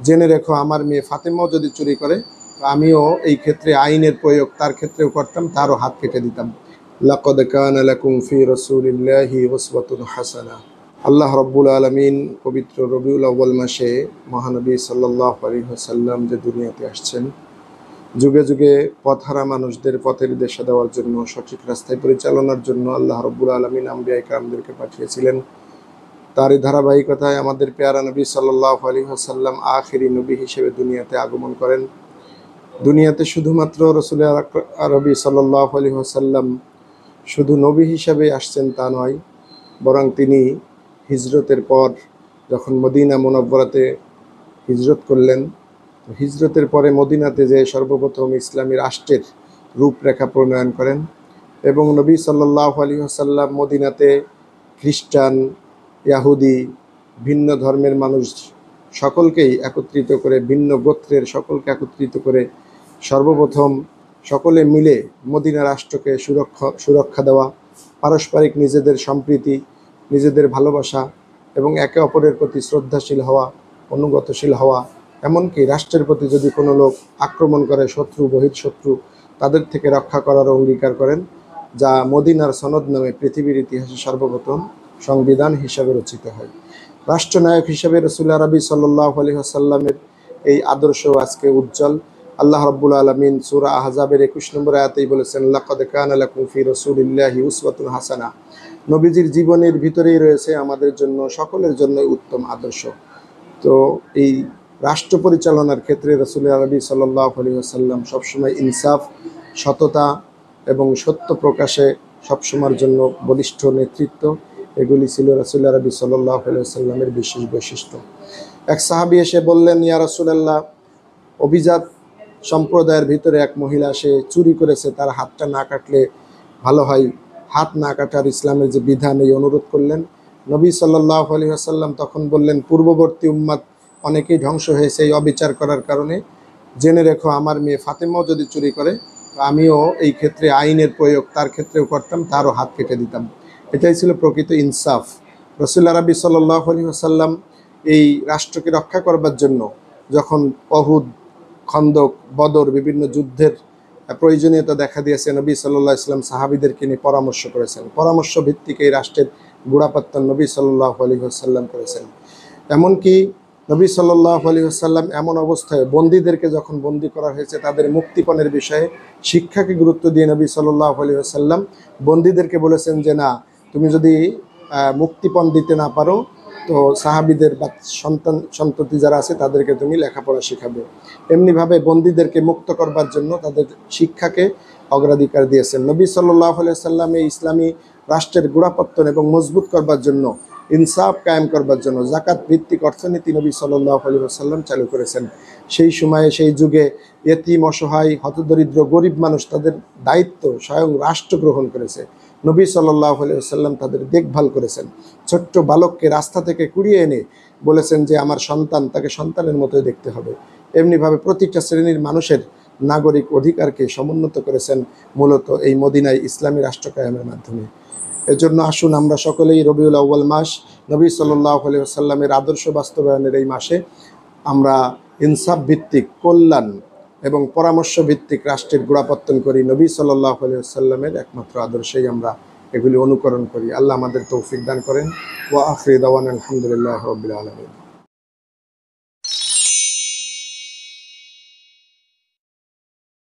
জেনে রেখো আমার মেয়ে ফাতেমাও যদি চুরি করে আমিও এই ক্ষেত্রে আইনের প্রয়োগ তার ক্ষেত্রেও করতাম, তারও হাত কেটে দিতাম। লাকাদ কানা লাকুম ফি রাসূলিল্লাহি উসওয়াতুন হাসানা। আল্লাহ রাব্বুল আলামিন পবিত্র রবিউল আউয়াল মাসে মহানবী সাল্লাল্লাহু আলাইহি ওয়াসাল্লাম যে দুনিয়াতে আসছেন, যুগে যুগে পথহারা মানুষদের পথের দিশা দেওয়ার জন্য, সঠিক রাস্তায় পরিচালনার জন্য আল্লাহ রাব্বুল আলামিন আম্বিয়া ইকরামদেরকে পাঠিয়েছিলেন। তারই ধারাবাহিকতায় আমাদের পেয়ারা নবী সাল্লাল্লাহু আলাইহি ওয়াসাল্লাম আখিরি নবী হিসেবে দুনিয়াতে আগমন করেন। দুনিয়াতে শুধুমাত্র রাসূল আরবি সাল্লাল্লাহু আলাইহি ওয়াসাল্লাম শুধু নবী হিসাবে আসছেন তা নয়, বরং তিনি হিজরতের পর যখন মদিনা মুনাওয়ারাতে হিজরত করলেন, হিজরতের পরে মদিনাতে যে সর্বপ্রথম ইসলামী রাষ্ট্রের রূপরেখা প্রণয়ন করেন এবং নবী সাল্লাল্লাহু আলাইহি ওয়াসাল্লাম মদিনাতে খ্রিস্টান, ইয়াহুদি, ভিন্ন ধর্মের মানুষ সকলকেই একত্রিত করে, ভিন্ন গোত্রের সকলকে একত্রিত করে সর্বপ্রথম সকলে মিলে মদিনা রাষ্ট্রকে সুরক্ষা দেওয়া, পারস্পরিক নিজেদের সম্প্রীতি, নিজেদের ভালোবাসা এবং একে অপরের প্রতি শ্রদ্ধাশীল হওয়া, অনুগতশীল হওয়া, এমনকি রাষ্ট্রের প্রতি যদি কোনো লোক আক্রমণ করে, শত্রু বহিঃশত্রু, তাদের থেকে রক্ষা করারও অঙ্গীকার করেন, যা মদিনার সনদ নামে পৃথিবীর ইতিহাসে সর্বপ্রথম সংবিধান হিসাবে রচিত হয়। রাষ্ট্রনায়ক হিসেবে রাসূল আরবি সাল্লাল্লাহু আলাইহি ওয়াসাল্লামের এই আদর্শ আজকে উজ্জ্বল। আল্লাহ রাব্বুল আলামিন সূরা আহজাবের 21 নম্বর আয়াতেই বলেছেন, লাকাদ কানা লাকুম ফি রাসূলিল্লাহি উসওয়াতুন হাসানা। নবীজির জীবনের ভিতরেই রয়েছে আমাদের জন্য, সকলের জন্য উত্তম আদর্শ। তো এই রাষ্ট্র পরিচালনার ক্ষেত্রে রাসূল আরবি সাল্লাল্লাহু আলাইহি ওয়াসাল্লাম সবসময় ইনসাফ, সততা এবং সত্য প্রকাশে সবসময়ের জন্য বলিষ্ঠ নেতৃত্ব, এগুলি ছিল রাসূল আরবি সাল্লাল্লাহু আলাইহি ওয়াসাল্লামের বিশেষ বৈশিষ্ট্য। এক সাহাবী এসে বললেন, ইয়া রাসূলুল্লাহ, অভিজাত সম্প্রদায়ের ভিতরে এক মহিলা, সে চুরি করেছে, তার হাতটা না কাটলে ভালো হয়, হাত না কাটার ইসলামের যে বিধান, এই অনুরোধ করলেন। নবী সাল্লাল্লাহু আলাইহি ওয়াসাল্লাম তখন বললেন, পূর্ববর্তী উম্মাত অনেকেই ধ্বংস হয়েছে এই অবিচার করার কারণে। জেনে রেখো আমার মেয়ে ফাতেমাও যদি চুরি করে আমিও এই ক্ষেত্রে আইনের প্রয়োগ তার ক্ষেত্রেও করতাম, তারও হাত কেটে দিতাম। এটাই ছিল প্রকৃত ইনসাফ। রাসূল আরবি সাল্লাল্লাহু আলাইহি ওয়াসাল্লাম এই রাষ্ট্রকে রক্ষা করবার জন্য যখন উহুদ, খন্দক, বদর বিভিন্ন যুদ্ধের প্রয়োজনীয়তা দেখা দিয়েছে, নবী সাল্লাল্লাহু আলাইহি ওয়াসাল্লাম সাহাবীদেরকে নিয়ে পরামর্শ করেছেন। পরামর্শ ভিত্তিক এই রাষ্ট্রের গোড়াপত্তন নবী সাল্লাল্লাহু আলাইহি ওয়াসাল্লাম করেছেন। এমনকি নবী সাল্লাল্লাহু আলাইহি ওয়াসাল্লাম এমন অবস্থায় বন্দীদেরকে যখন বন্দী করা হয়েছে, তাদের মুক্তিপণের বিষয়ে শিক্ষাকে গুরুত্ব দিয়ে নবী সাল্লাল্লাহু আলাইহি ওয়াসাল্লাম বন্দীদেরকে বলেছেন যে, না, তুমি যদি মুক্তিপণ দিতে না পারো তো সাহাবীদের বা সন্ততি যারা আছে তাদেরকে তুমি লেখাপড়া শেখাবে। এমনিভাবে বন্দীদেরকে মুক্ত করবার জন্য তাদের শিক্ষাকে অগ্রাধিকার দিয়েছেন। নবী সাল্লাল্লাহু আলাইহি ওয়াসাল্লাম এই ইসলামী রাষ্ট্রের গোড়াপত্তন এবং মজবুত করবার জন্য, ইনসাফ কায়েম করবার জন্য জাকাত ভিত্তিক অর্থনীতি নবী সাল্লাল্লাহু আলাইহি ওয়াসাল্লাম চালু করেছেন। সেই সময়ে, সেই যুগে ইতিম, অসহায়, হতদরিদ্র, গরিব মানুষ, তাদের দায়িত্ব স্বয়ং রাষ্ট্র গ্রহণ করেছে। নবী সাল্লাল্লাহু আলাইহি ওয়াসাল্লাম তাদের দেখভাল করেছেন। ছোট্ট বালককে রাস্তা থেকে কুড়িয়ে এনে বলেছেন যে আমার সন্তান, তাকে সন্তানের মতোই দেখতে হবে। এমনিভাবে প্রতিটা শ্রেণীর মানুষের নাগরিক অধিকারকে সমুন্নত করেছেন মূলত এই মদিনায় ইসলামী রাষ্ট্র কায়েমের মাধ্যমে। এজন্য আসুন আমরা সকলেই রবিউল আউয়াল মাস, নবী সাল্লাল্লাহু আলাইহি ওয়াসাল্লামের আদর্শ বাস্তবায়নের এই মাসে আমরা ইনসাফ ভিত্তিক, কল্যাণ এবং পরামর্শ ভিত্তিক রাষ্ট্রের গোড়াপত্তন করি। নবী সাল্লাল্লাহু আলাইহি ওয়াসাল্লামের একমাত্র আদর্শেই আমরা এগুলি অনুকরণ করি। আল্লাহ আমাদের তৌফিক দান করেন। ওয়া আখিরু দাওয়ানা আলহামদুলিল্লাহি রাব্বিল আলামিন।